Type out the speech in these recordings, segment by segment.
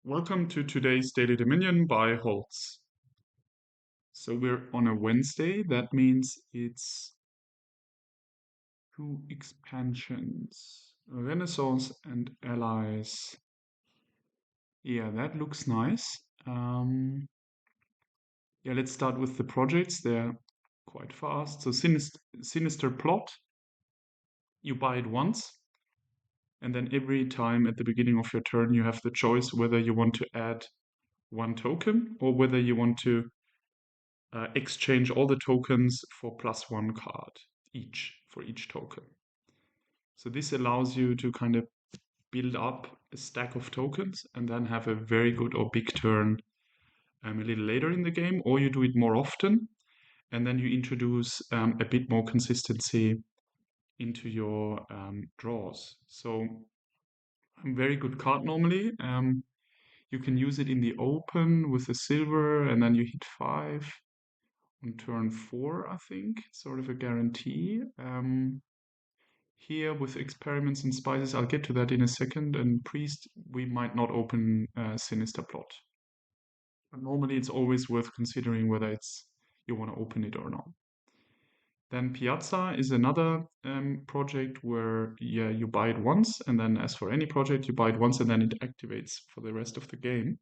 Welcome to today's Daily Dominion by Holtz. So we're on a Wednesday. That means it's two expansions, Renaissance and Allies. Yeah, that looks nice. Yeah, let's start with the projects. They're quite fast. So Sinister Plot, you buy it once, and then every time at the beginning of your turn, you have the choice whether you want to add one token or whether you want to exchange all the tokens for +1 card each for each token. So this allows you to kind of build up a stack of tokens and then have a very good or big turn a little later in the game, or you do it more often and then you introduce a bit more consistency into your draws. So a very good card normally. You can use it in the open with a silver and then you hit 5 on turn 4, I think, sort of a guarantee. Here with experiments and spices, I'll get to that in a second. And priest, we might not open Sinister Plot. But normally, it's always worth considering whether it's you want to open it or not. Then Piazza is another project where you buy it once, and then as for any project, you buy it once and then it activates for the rest of the game.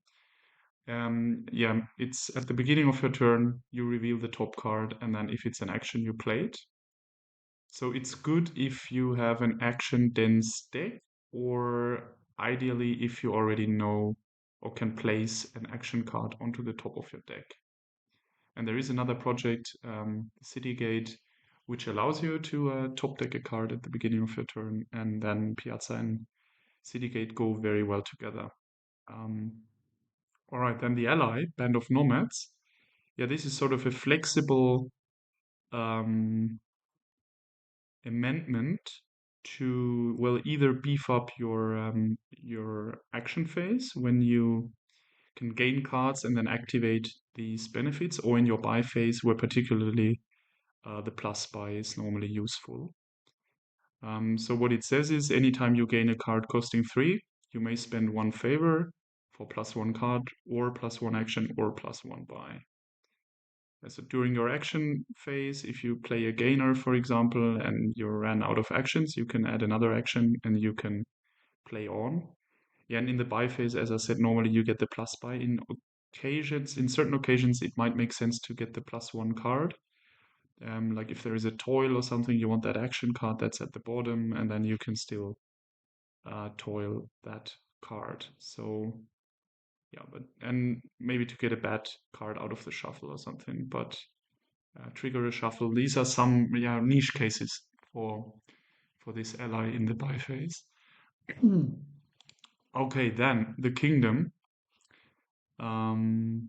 It's at the beginning of your turn, you reveal the top card, and then if it's an action, you play it. So it's good if you have an action dense deck, or ideally if you already know or can place an action card onto the top of your deck. And there is another project, Citygate, which allows you to top deck a card at the beginning of your turn, and then Piazza and Citygate go very well together. All right, then the ally, Band of Nomads. Yeah, this is sort of a flexible um, amendment to, well, either beef up your action phase when you can gain cards and then activate these benefits, or in your buy phase where particularly the plus buy is normally useful. So what it says is anytime you gain a card costing 3, you may spend 1 favor for +1 card or +1 action or +1 buy. So during your action phase, if you play a gainer, for example, and you ran out of actions, you can add another action and you can play on. Yeah, and in the buy phase, as I said, normally you get the plus buy. In certain occasions, it might make sense to get the +1 card. Like if there is a toil or something, you want that action card that's at the bottom, and then you can still toil that card. So yeah, and maybe to get a bad card out of the shuffle or something, but trigger a shuffle. These are some niche cases for this ally in the buy phase. Okay, then the kingdom. Um,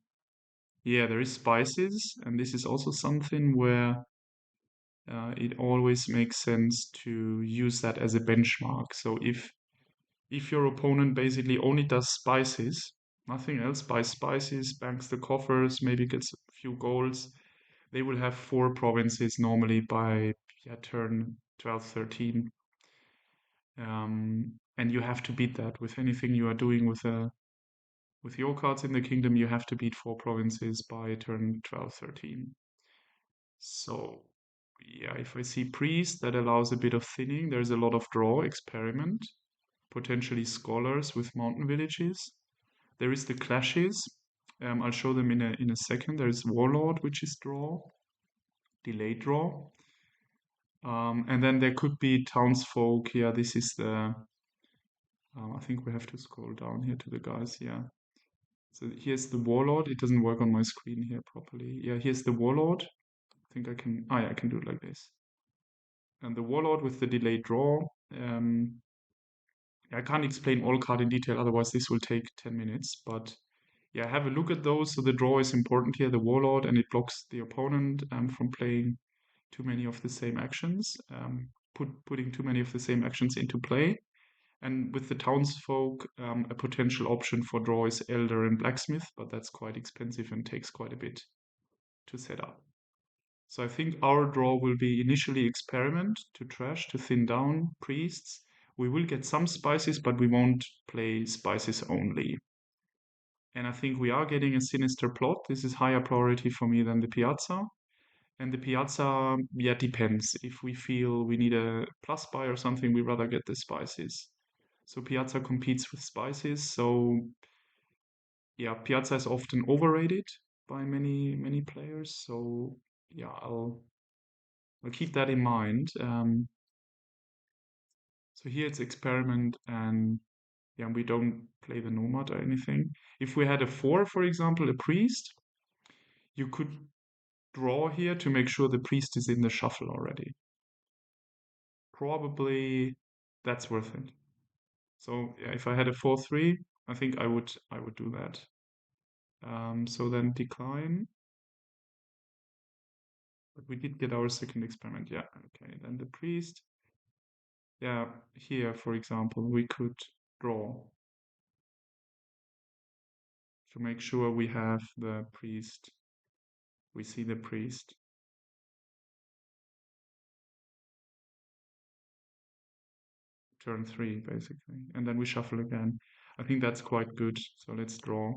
yeah, there is spices, and this is also something where it always makes sense to use that as a benchmark. So if your opponent basically only does spices, nothing else, buys spices, banks the coffers, maybe gets a few golds, they will have 4 provinces normally by turn 12, 13. And you have to beat that with anything you are doing with your cards in the kingdom. You have to beat 4 provinces by turn 12, 13. So yeah, if I see priest, that allows a bit of thinning. There's a lot of draw, experiment, potentially scholars with mountain villages. There is the clashes. I'll show them in a second. There is warlord, which is draw, delayed draw. And then there could be townsfolk. Yeah, this is the. I think we have to scroll down here to the guys. Yeah. So here's the warlord. It doesn't work on my screen here properly. Yeah, here's the warlord. I think I can. Yeah, I can do it like this. And the warlord with the delayed draw. Um, I can't explain all card in detail, otherwise this will take 10 minutes. But yeah, have a look at those. So the draw is important here, the warlord, and it blocks the opponent from playing too many of the same actions, putting too many of the same actions into play. And with the townsfolk, a potential option for draw is elder and blacksmith, but that's quite expensive and takes quite a bit to set up. So I think our draw will be initially experiment to trash, to thin down priests. We will get some spices, but we won't play spices only. And I think we are getting a sinister plot. This is higher priority for me than the Piazza. And the Piazza, yeah, depends. If we feel we need a plus buy or something, we rather get the spices. So Piazza competes with spices. So yeah, Piazza is often overrated by many players. So yeah, I'll keep that in mind. So here it's experiment, and yeah, we don't play the nomad or anything. If we had a four, for example, a priest, you could draw here to make sure the priest is in the shuffle already. Probably that's worth it. So yeah, if I had a 4-3, I think I would do that. So then decline. But we did get our second experiment. Yeah, okay. Then the priest. Yeah, here, for example, we could draw to make sure we have the priest. We see the priest. Turn 3, basically. And then we shuffle again. I think that's quite good. So let's draw.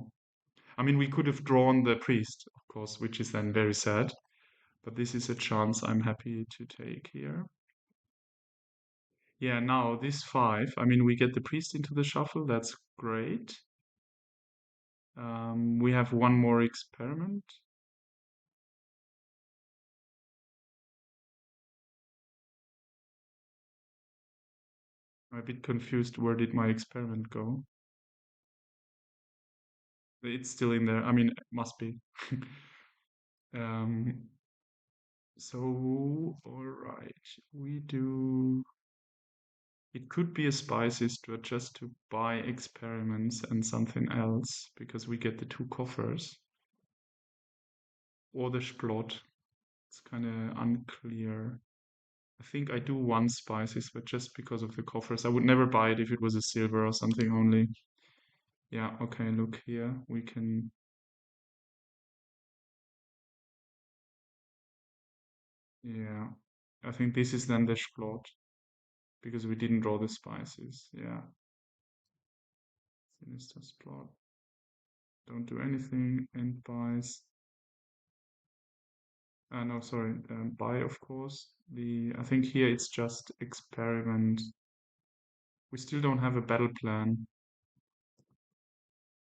I mean, we could have drawn the priest, of course, which is then very sad. But this is a chance I'm happy to take here. Yeah, now this 5, I mean, we get the priest into the shuffle. That's great. We have one more experiment. I'm a bit confused. Where did my experiment go? It's still in there. I mean, it must be. um, so, all right, we do. It could be a spices to adjust to buy experiments and something else because we get the two coffers or the splot. It's kind of unclear. I think I do one spices, but just because of the coffers. I would never buy it if it was a silver or something only. Yeah, okay, look here. We can. Yeah. I think this is then the splot because we didn't draw the spices. Yeah. Sinister splot. Don't do anything. And buys. No, sorry. Buy, of course. I think here it's just experiment. We still don't have a battle plan.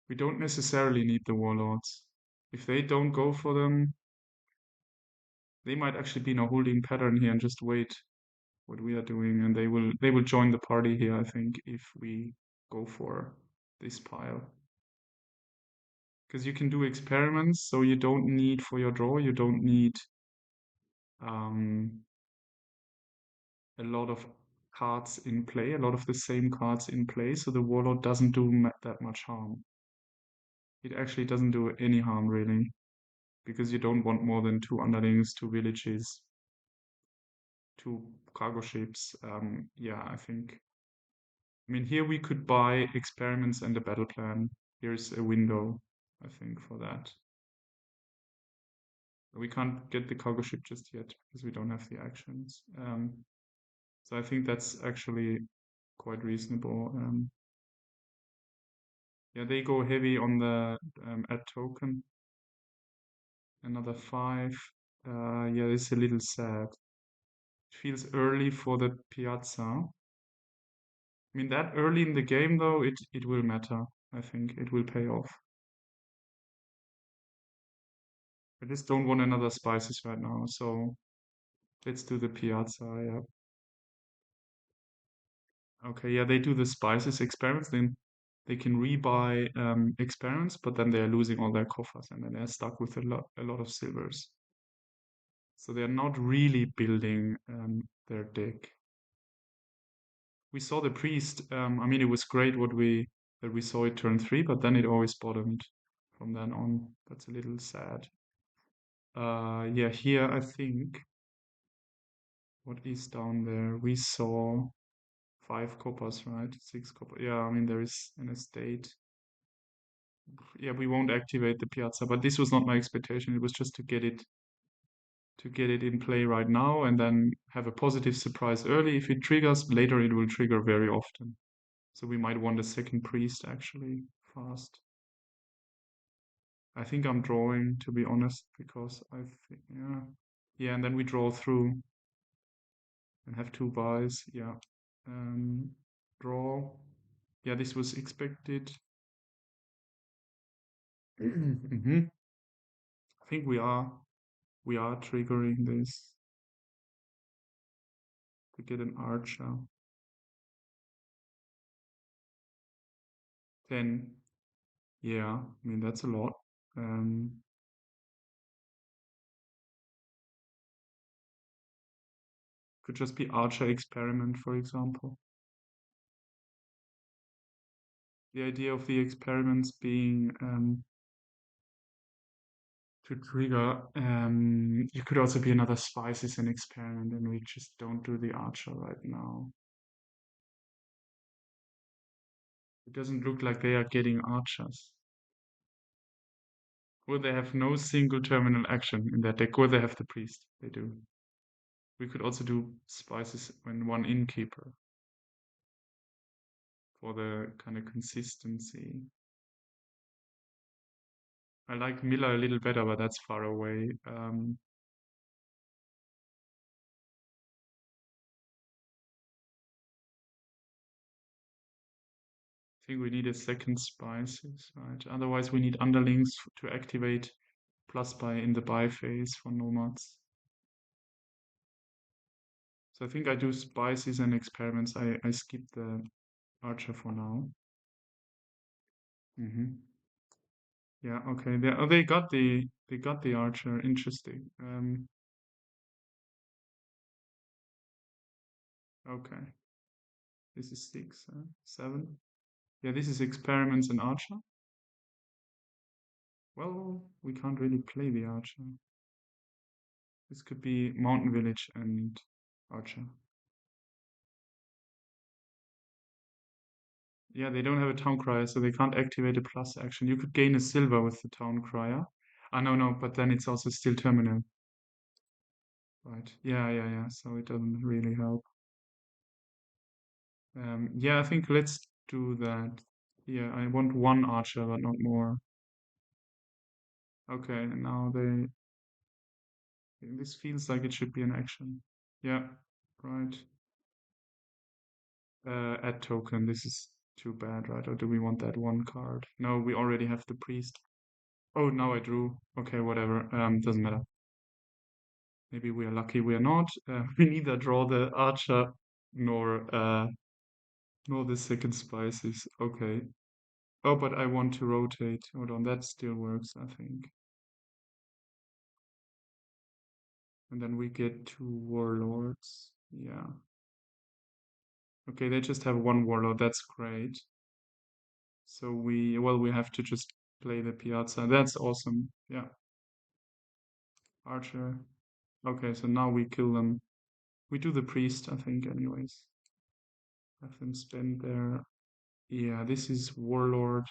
We don't necessarily need the warlords. If they don't go for them, they might actually be in a holding pattern here and just wait what we are doing, and they will join the party here, I think, if we go for this pile. Because you can do experiments, so you don't need for your draw, you don't need um, a lot of cards in play, a lot of the same cards in play, so the warlord doesn't do that much harm. It actually doesn't do any harm, really, because you don't want more than two underlings, two villages, two cargo ships. Yeah, I think. I mean, here we could buy experiments and a battle plan. Here's a window, I think, for that. We can't get the cargo ship just yet because we don't have the actions. So I think that's actually quite reasonable. Yeah, they go heavy on the add token. Another 5. Yeah, it's a little sad. It feels early for the Piazza. I mean, that early in the game, though, it will matter. I think it will pay off. I just don't want another spices right now, so let's do the Piazza. Yeah. Okay, yeah, they do the spices experiments, then they can rebuy experiments, but then they're losing all their coffers, and then they're stuck with a lot of silvers. So they're not really building their deck. We saw the priest. I mean, it was great that we saw it turn 3, but then it always bottomed from then on. That's a little sad. Yeah, here I think what is down there? We saw 5 coppers, right? 6 copper. Yeah, I mean there is an estate. Yeah, we won't activate the Piazza, but this was not my expectation. It was just to get it in play right now and then have a positive surprise early. If it triggers, later it will trigger very often. So we might want a second priest actually fast. I think I'm drawing, to be honest, because I think, yeah. Yeah, and then we draw through and have two buys. Yeah. Um, draw. Yeah, this was expected. Hmm. I think we are triggering this to get an archer. 10. Yeah, I mean that's a lot. Um, could just be archer experiment, for example. The idea of the experiments being to trigger. You could also be another spices and experiment, and we just don't do the archer right now. It doesn't look like they are getting archers. Or they have no single terminal action in their deck, or they have the priest. They do. We could also do spices when one innkeeper for the kind of consistency. I like Miller a little better, but that's far away. I think we need a second spices, right? Otherwise, we need underlings to activate plus buy in the buy phase for nomads. So I think I do spices and experiments. I skip the archer for now. Hmm. Yeah, okay. They got the archer. Interesting. Okay. This is 6, 7. Yeah, this is experiments and archer. Well, we can't really play the archer. This could be mountain village and archer. Yeah, they don't have a town crier, so they can't activate a plus action. You could gain a silver with the town crier. Ah, no, no, but then it's also still terminal. Right. Yeah, yeah, yeah. So it doesn't really help. Yeah, I think let's do that. Yeah, I want one archer, but not more. Okay, and now this feels like it should be an action. Yeah, right. Add token. This is too bad, right? Or do we want that one card? No, we already have the priest. Oh, now I drew. Okay, whatever. Doesn't matter. Maybe we are lucky we are not. We neither draw the archer nor the second spices. Okay. Oh, but I want to rotate. Hold on, that still works, I think. And then we get two warlords. Yeah. Okay, they just have one warlord. That's great. So we have to just play the Piazza. That's awesome. Yeah. Archer. Okay, so now we kill them. We do the priest, I think, anyways. Have them spend their. Yeah, this is warlord.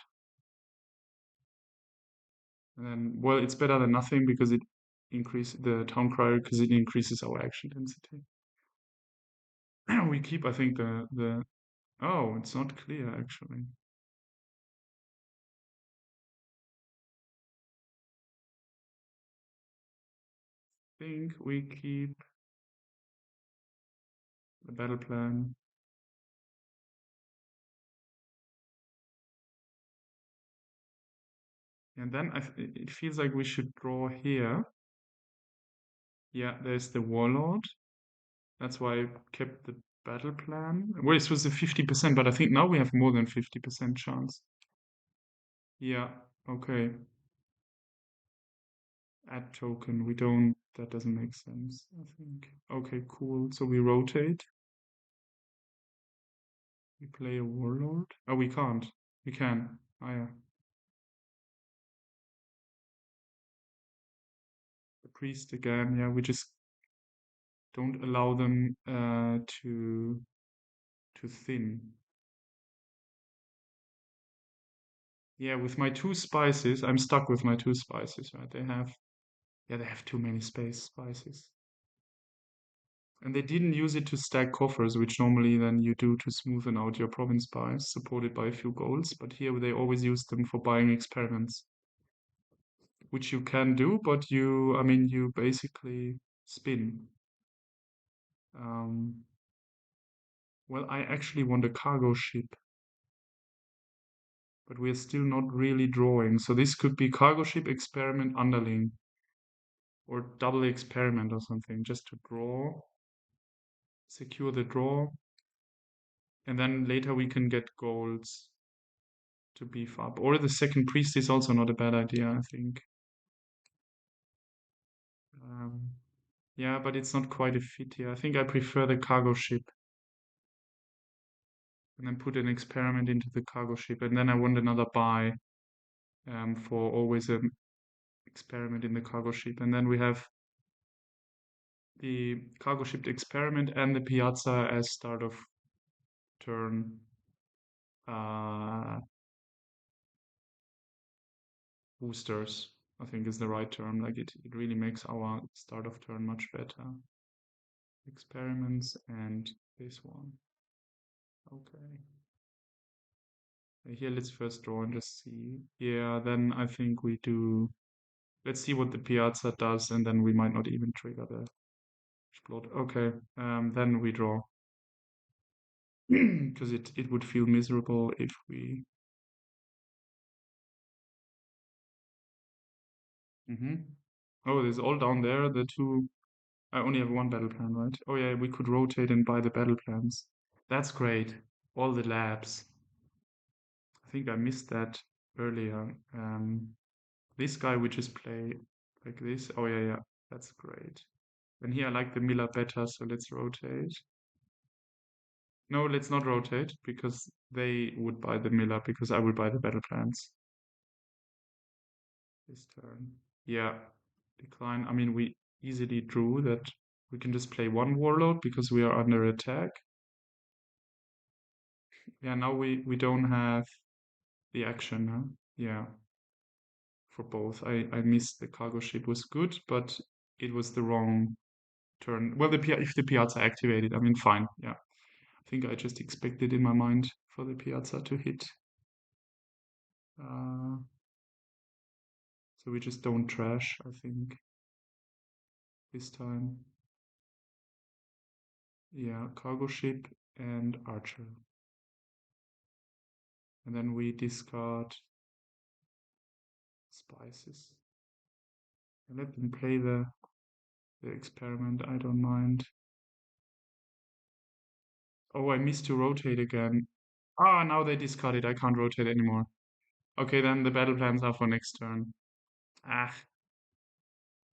And then, well, it's better than nothing because it increases the town crier because it increases our action density. We keep, I think, the. Oh, it's not clear actually. I think we keep the battle plan. And then it feels like we should draw here. Yeah, there's the warlord. That's why I kept the battle plan. Well, this was a 50%, but I think now we have more than 50% chance. Yeah, okay. Add token. We don't, that doesn't make sense, I think. Okay, cool. So we rotate. We play a warlord. Oh, we can't. We can. Oh, yeah. The priest again. Yeah, we just don't allow them to thin. Yeah, with my two spices, I'm stuck with my two spices, right? They have too many spices. And they didn't use it to stack coffers, which normally then you do to smoothen out your province buys, supported by a few golds. But here they always use them for buying experiments. which you can do, but I mean, you basically spin. Um, well, I actually want a cargo ship, but we're still not really drawing. So this could be cargo ship, experiment, underling, or double experiment or something, just to draw, secure the draw, and then later we can get golds to beef up. Or the second priest is also not a bad idea, I think. Um, yeah, but it's not quite a fit here. I think I prefer the cargo ship. And then put an experiment into the cargo ship. And then I want another buy for always an experiment in the cargo ship. And then we have the cargo ship experiment and the piazza as start of turn boosters, I think is the right term. Like it really makes our start of turn much better. Experiments and this one. Okay. Here, let's first draw and just see. Yeah, then I think we do. Let's see what the piazza does, and then we might not even trigger the explode. Okay, then we draw. Because it would feel miserable if we. Oh, there's all down there. The two. I only have one battle plan, right? Oh yeah, we could rotate and buy the battle plans. That's great. All the labs. I think I missed that earlier. This guy we just play like this. Oh yeah, yeah, that's great. And here I like the Miller better, so let's rotate. No, let's not rotate because they would buy the Miller because I would buy the battle plans this turn. Yeah, decline. I mean, we easily drew that we can just play one warlord because we are under attack. Yeah, now we don't have the action, huh? Yeah, for both. I missed the cargo ship was good, but it was the wrong turn. Well, if the Piazza activated, I mean, fine. Yeah, I think I just expected in my mind for the Piazza to hit. Uh, so we just don't trash, I think, this time. Yeah, cargo ship and archer. And then we discard spices. And let them play the experiment, I don't mind. Oh, I missed to rotate again. Ah, now they discard it. I can't rotate anymore. Okay, then the battle plans are for next turn. Ah,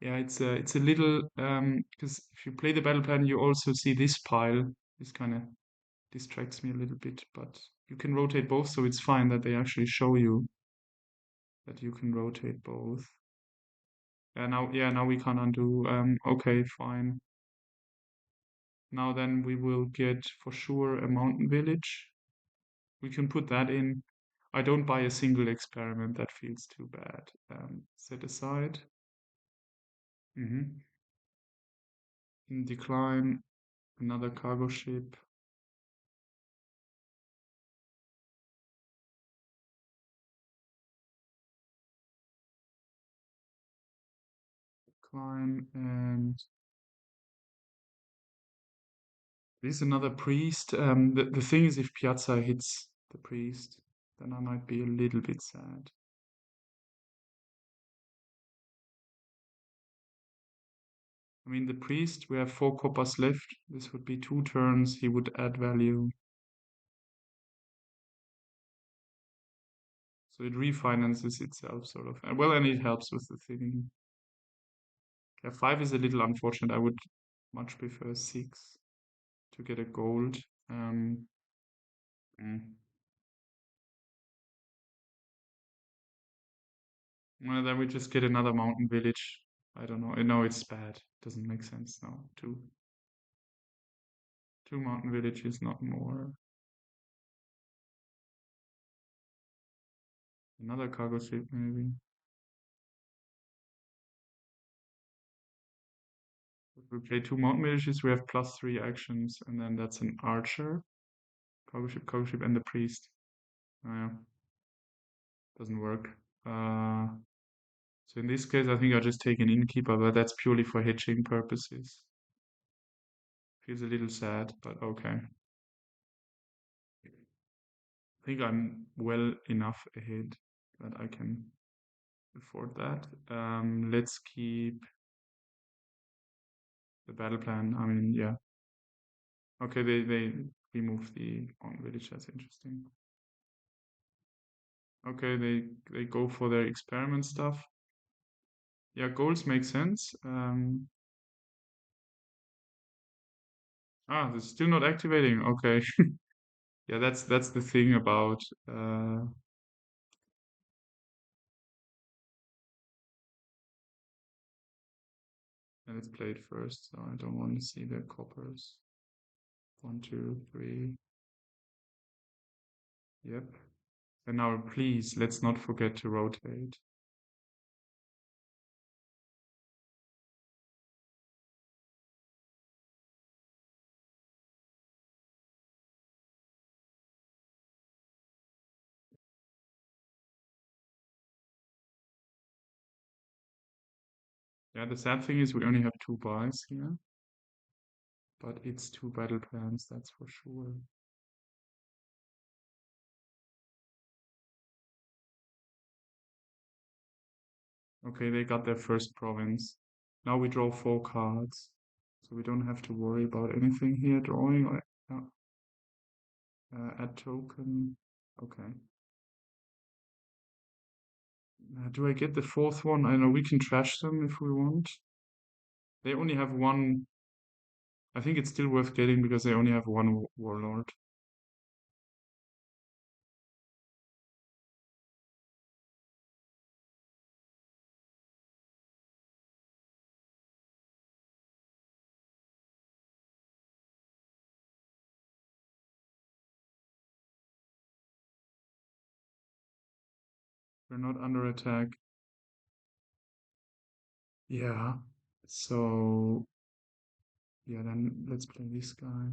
yeah, it's a little because if you play the battle plan, you also see this pile. This kind of distracts me a little bit, but you can rotate both, so it's fine that they actually show you that you can rotate both. Yeah, now we can't undo. Okay, fine. Now then we will get for sure a mountain village. We can put that in. I don't buy a single experiment. That feels too bad. Set aside. In decline, another cargo ship. Decline and there's another priest. The thing is, if Piazza hits the priest, then I might be a little bit sad. I mean, the priest, we have 4 coppers left. This would be 2 turns. He would add value. So it refinances itself, sort of. Well, and it helps with the thinning. Yeah, 5 is a little unfortunate. I would much prefer 6 to get a gold. Mm. Well, then we just get another mountain village. I don't know. No, it's bad. Doesn't make sense now. Two mountain villages, not more. Another cargo ship, maybe. If we play 2 mountain villages, we have +3 actions, and then that's an archer, cargo ship, and the priest. Oh, yeah. Doesn't work. So in this case, I think I just take an innkeeper, but that's purely for hedging purposes. Feels a little sad, but okay. I think I'm well enough ahead that I can afford that. Let's keep the battle plan. I mean, yeah. Okay, they remove the on village. That's interesting. Okay, they go for their experiment stuff. Yeah, goals make sense. This is still not activating. Okay. Yeah, that's the thing about let's play it first, so I don't want to see the coppers. 1, 2, 3. Yep. And now please let's not forget to rotate. Yeah, the sad thing is we only have 2 buys here, but it's 2 battle plans, that's for sure. Okay, they got their first province. Now we draw 4 cards, so we don't have to worry about anything here. Drawing, add token. Okay. Do I get the 4th one? I know we can trash them if we want. They only have 1. I think it's still worth getting because they only have 1 warlord. We're not under attack. Yeah. So yeah, then let's play this guy.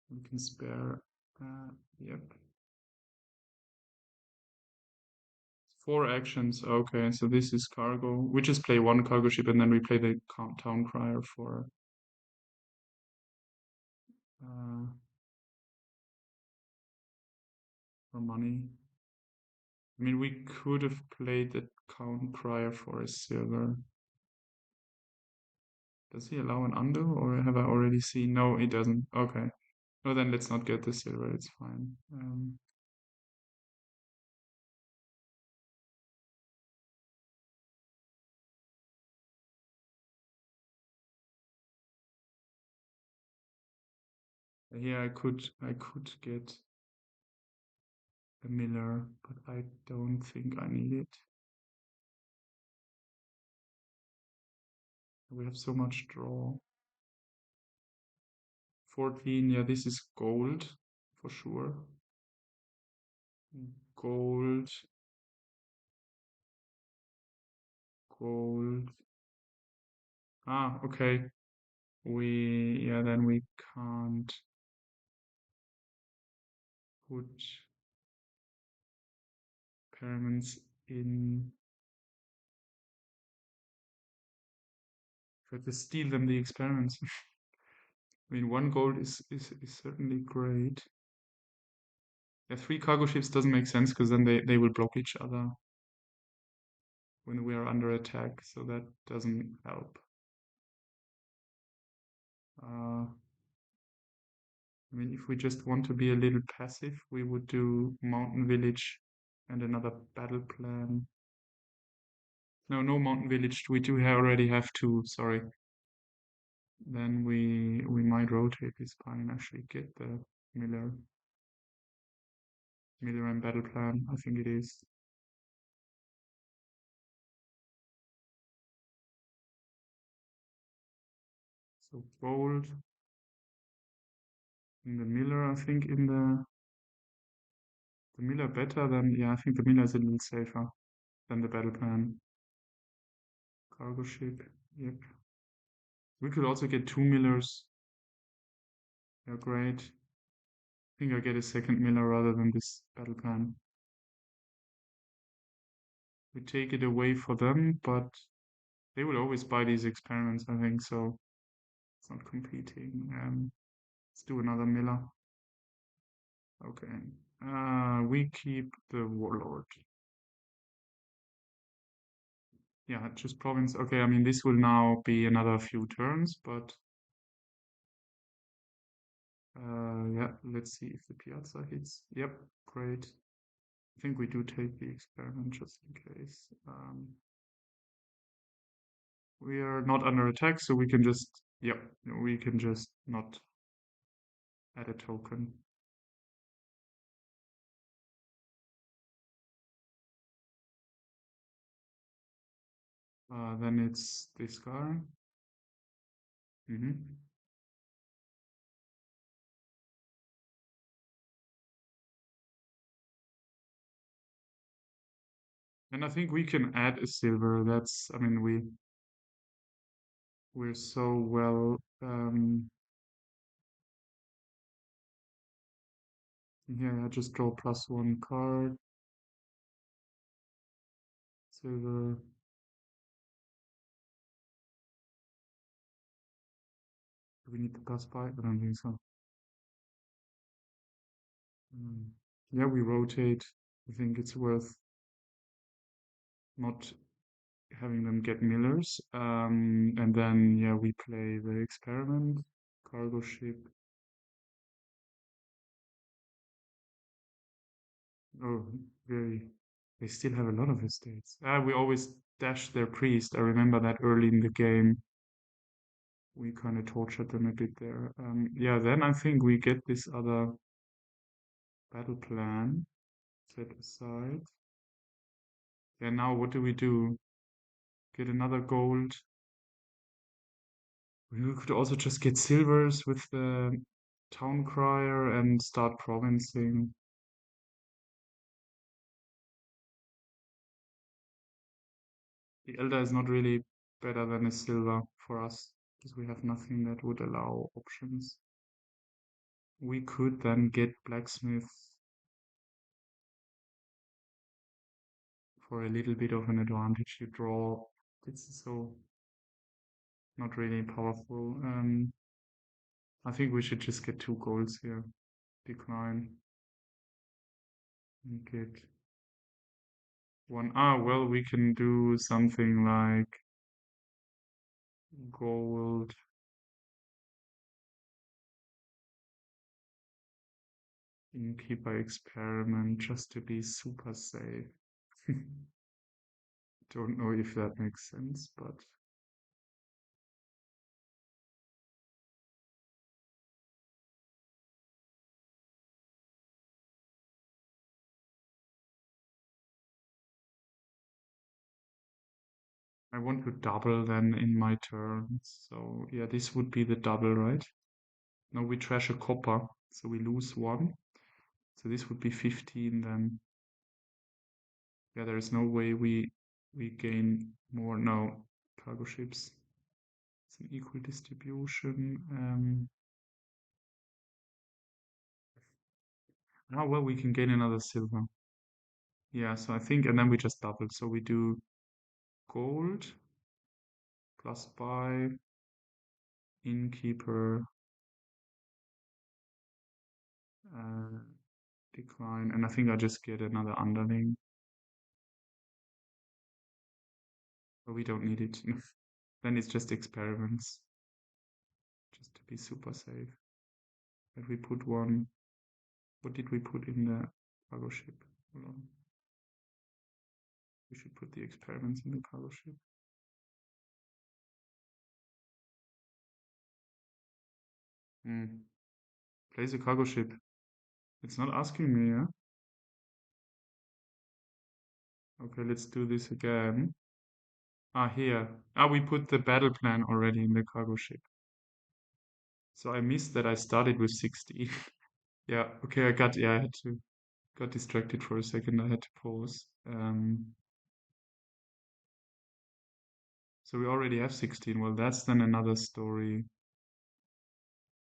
We can spare. Yep. 4 actions. Okay, so this is cargo. We just play 1 cargo ship and then we play the town crier uh, for money. I mean, we could have played the count crier for a silver. Does he allow an undo, or have I already seen? No, he doesn't. Okay. No, then let's not get the silver. It's fine. Here I could get a miller, but I don't think I need it. We have so much draw. 14, yeah, this is gold for sure. Gold, gold. Okay. Then we can't put pyramids in. We have to steal them the experiments. I mean, 1 gold is certainly great. Yeah, 3 cargo ships doesn't make sense because then they will block each other when we are under attack, so that doesn't help. I mean, if we just want to be a little passive, we would do Mountain Village and another battle plan. No, no Mountain Village. We do already have 2, sorry. Then we might rotate this plan and actually get the Miller and battle plan. I think it is. So bold in the Miller, I think in the Miller better than, yeah, I think the Miller is a little safer than the battle plan. Cargo ship, yep. We could also get 2 Millers. Yeah, great. I think I get a second Miller rather than this battle plan. We take it away for them, but they will always buy these experiments, I think, so it's not competing. Let's do another Miller. Okay. We keep the Warlord. Yeah, just province. Okay, I mean, this will now be another few turns, but yeah, let's see if the Piazza hits. Yep, great. I think we do take the experiment just in case. We are not under attack, so we can just, yep, we can just not add a token. Then it's this guy. Mm-hmm. And I think we can add a silver. That's, I mean, we're so well. Yeah, I just draw +1 card. Silver. Do we need the plus buy? I don't think so. Yeah, we rotate. I think it's worth not having them get millers. And then, yeah, we play the experiment, cargo ship. Oh, very. They still have a lot of estates. We always dash their priest. I remember that early in the game. We kind of tortured them a bit there. Yeah, then I think we get this other battle plan set aside. Yeah, now what do we do? Get another gold. We could also just get silvers with the town crier and start provincing. The elder is not really better than a silver for us because we have nothing that would allow options. We could then get blacksmith for a little bit of an advantage. You draw. It's so not really powerful. I think we should just get 2 golds here. Decline and get one. Well, we can do something like gold. Innkeeper experiment just to be super safe. Don't know if that makes sense, but I want to double then in my turns. So yeah, this would be the double, right? No, we trash a copper, so we lose 1. So this would be 15 then. Yeah, there is no way we gain more. No, cargo ships. It's an equal distribution. Well, we can gain another silver. Yeah, so I think, and then we just double. So we do gold plus buy, innkeeper, uh, decline, and I think I just get another underling. But we don't need it. Then it's just experiments, just to be super safe. If we put one, what did we put in the cargo ship? Hold on. We should put the experiments in the cargo ship. Place a cargo ship. It's not asking me, yeah? Okay, let's do this again. Here. We put the battle plan already in the cargo ship. So I missed that I started with 16. Yeah, okay, I had to, got distracted for a second. I had to pause. So we already have 16. Well, that's then another story.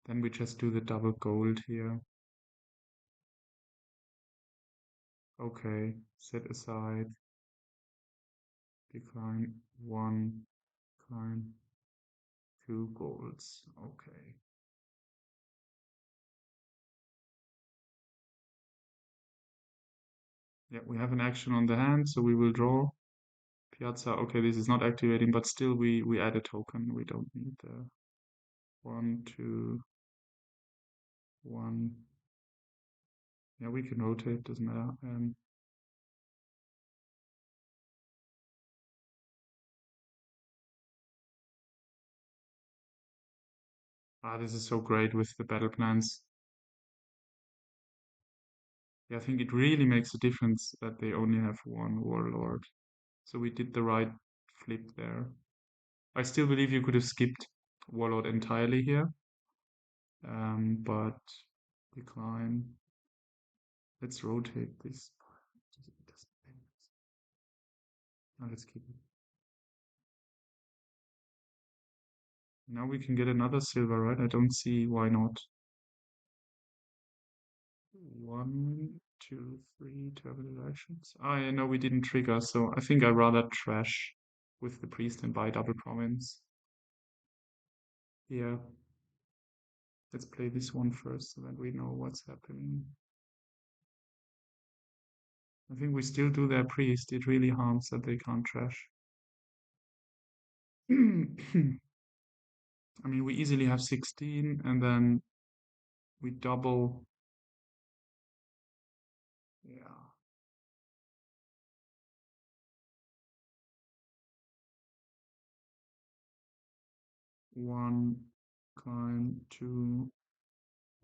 Then we just do the double gold here. Okay, set aside. Decline 1, decline 2 golds. Okay. Yeah, we have an action on the hand, so we will draw. Piazza, okay, this is not activating, but still we add a token. We don't need the 1, 2, 1. Yeah, we can rotate, doesn't matter. This is so great with the battle plans. Yeah, I think it really makes a difference that they only have one warlord. So we did the right flip there. I still believe you could have skipped warlord entirely here, but decline. Let's rotate this. No, let's keep it. Now we can get another silver, right? I don't see why not. 1, 2, 3 terminal actions. Yeah, no, we didn't trigger, so I think I'd rather trash with the priest and buy double province. Yeah. Let's play this one first so that we know what's happening. I think we still do their priest. It really harms that they can't trash. I mean, we easily have 16 and then we double. Yeah. One, decline, two,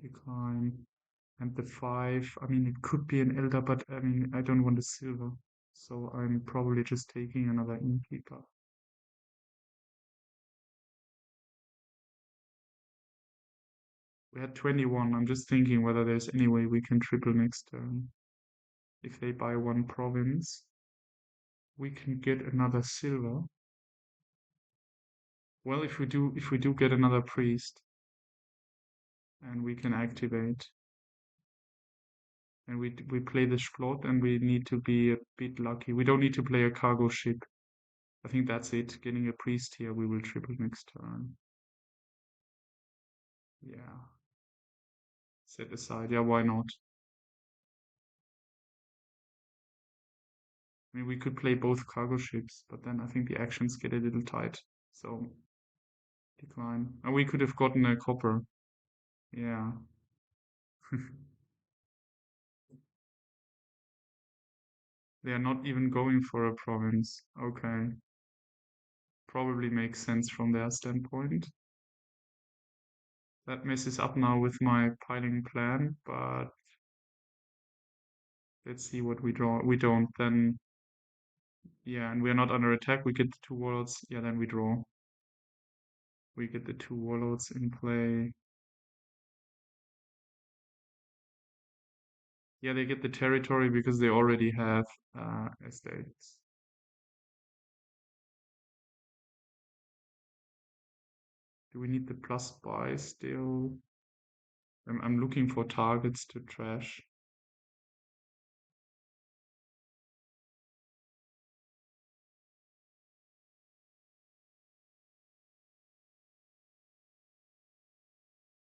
decline. And the 5, I mean, it could be an elder, but I mean, I don't want a silver. So I'm probably just taking another innkeeper. We had 21. I'm just thinking whether there's any way we can triple next turn. If they buy one province, we can get another silver. Well, if we do get another priest, and we can activate, and we play the Splot, and we need to be a bit lucky. We don't need to play a cargo ship. I think that's it. Getting a priest here, we will triple next turn. Yeah. Set aside. Yeah, why not? I mean, we could play both cargo ships, but then I think the actions get a little tight. So decline. And we could have gotten a copper. Yeah. They are not even going for a province. Okay. Probably makes sense from their standpoint. That messes up now with my piling plan, but let's see what we draw. We don't, then yeah, and we're not under attack. We get the 2 warlords. Yeah, then we draw. We get the 2 warlords in play. Yeah, they get the territory because they already have estates. Do we need the plus buy still? I'm looking for targets to trash.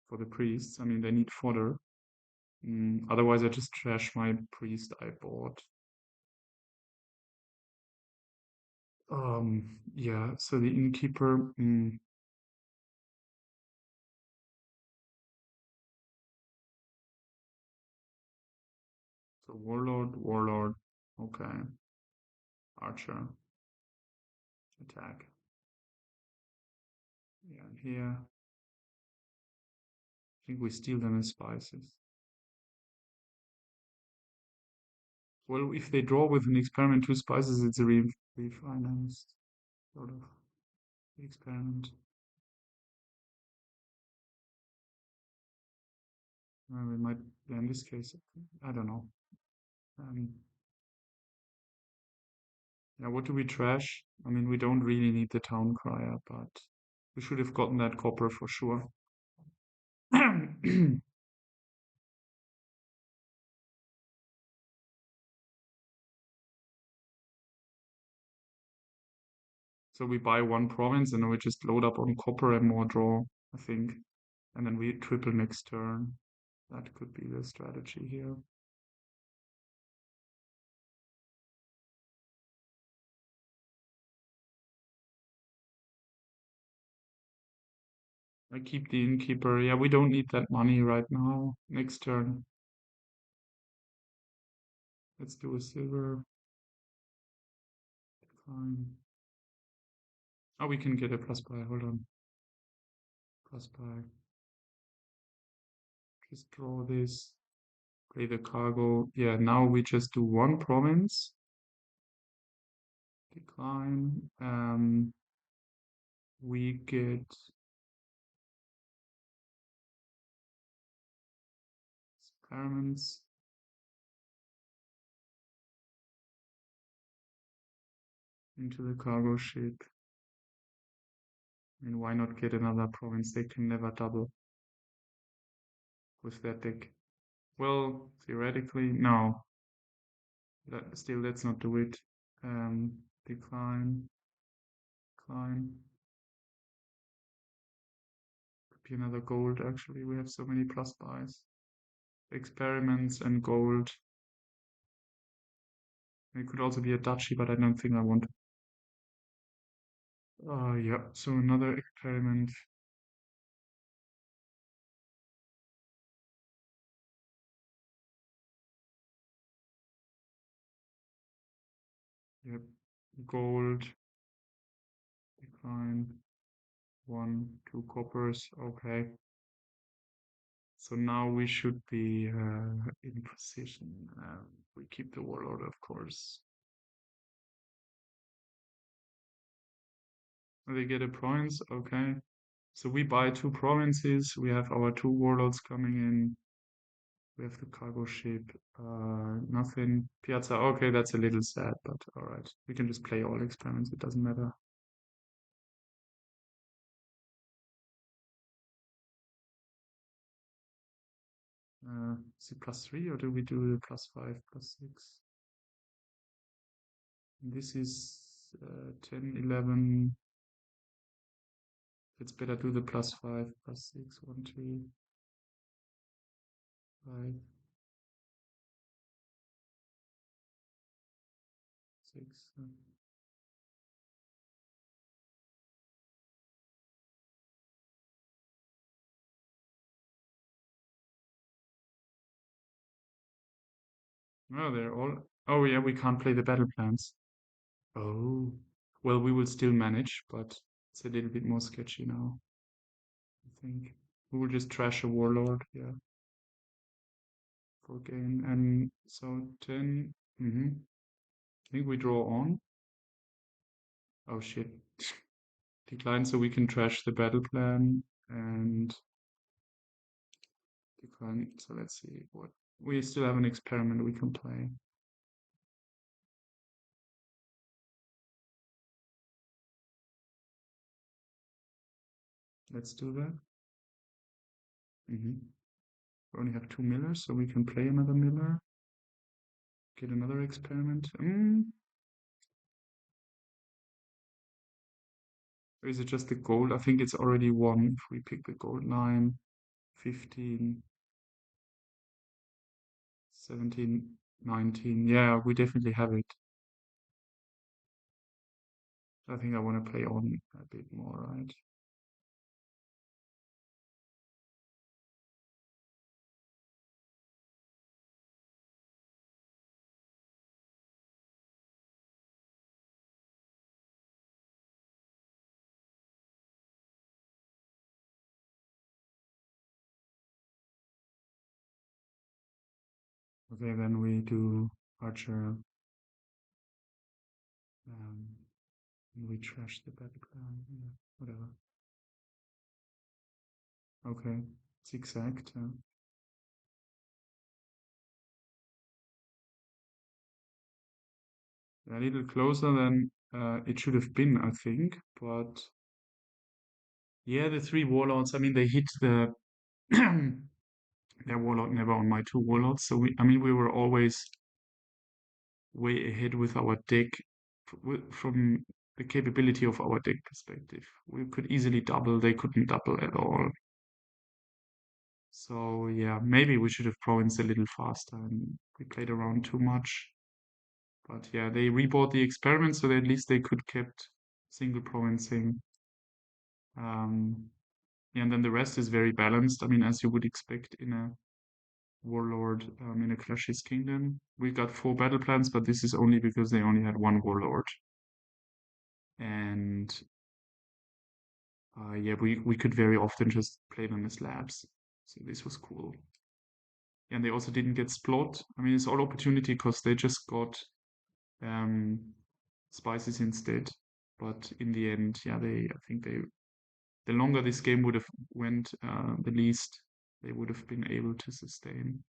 For the priests. I mean, they need fodder. Otherwise, I just trash my priest I bought. Yeah, so the innkeeper. So warlord. Okay. Archer. Attack. Yeah, and here. I think we steal them as spices. Well, if they draw with an experiment 2 spices, it's a refinanced sort of experiment. We might, in this case, I don't know. Yeah, what do we trash? I mean, we don't really need the town crier, but we should have gotten that copper for sure. So we buy one province and then we just load up on copper and more draw, I think. And then we triple next turn. That could be the strategy here. I keep the innkeeper. Yeah, we don't need that money right now. Next turn. Let's do a silver. Fine. Oh, we can get a plus buy. Hold on. Plus buy. Just draw this. Play the cargo. Yeah, now we just do one province. Decline. We get experiments into the cargo ship. I mean, why not get another province? They can never double with that deck. Well, theoretically, no. Still, let's not do it. Decline. Decline. Could be another gold, actually. We have so many plus buys. Experiments and gold. It could also be a duchy, but I don't think I want. Yeah, so another experiment. Yep, gold, decline, one, two coppers, okay. So now we should be in position. We keep the warlord, of course. They get a province, okay. So we buy two provinces. We have our two warlords coming in. We have the cargo ship. Nothing. Piazza. Okay, that's a little sad, but all right. We can just play all experiments. It doesn't matter. Is it +3 or do we do the +5, +6? This is 10, 11. It's better do the +5, +6, 1, 2, 5, 6. Oh, they're all. Oh, yeah, we can't play the battle plans. Oh. Well, we will still manage, but it's a little bit more sketchy now, I think. We will just trash a warlord, yeah, for gain. And so 10. I think we draw on. Oh, shit. Decline, so we can trash the battle plan and decline. So let's see what we still have an experiment we can play. Let's do that. We only have two millers, so we can play another miller. Get another experiment. Or is it just the gold? I think it's already one if we pick the gold 9, 15, 17, 19. Yeah, we definitely have it. I think I want to play on a bit more, right? Okay, then we do archer. Um, and we trash the battle plan. Yeah, whatever. Okay, it's exact. A little closer than it should have been, I think. But yeah, the three warlords. I mean, they hit the their warlord never on my two warlords. So I mean, we were always way ahead with our deck from the capability of our deck perspective. We could easily double, they couldn't double at all. So yeah, maybe we should have provinced a little faster and we played around too much. But yeah, they rebought the experiment so that at least they could kept single provincing. Yeah, and then the rest is very balanced. I mean, as you would expect in a warlord in a Clash's Kingdom. We got 4 battle plans, but this is only because they only had 1 warlord. And yeah, we could very often just play them as labs. So this was cool. And they also didn't get splot. I mean, it's all opportunity because they just got um, spices instead. But in the end, yeah, I think the longer this game would have went, the least they would have been able to sustain.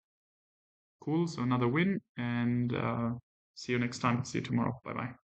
Cool. So another win, and see you next time. See you tomorrow. Bye bye.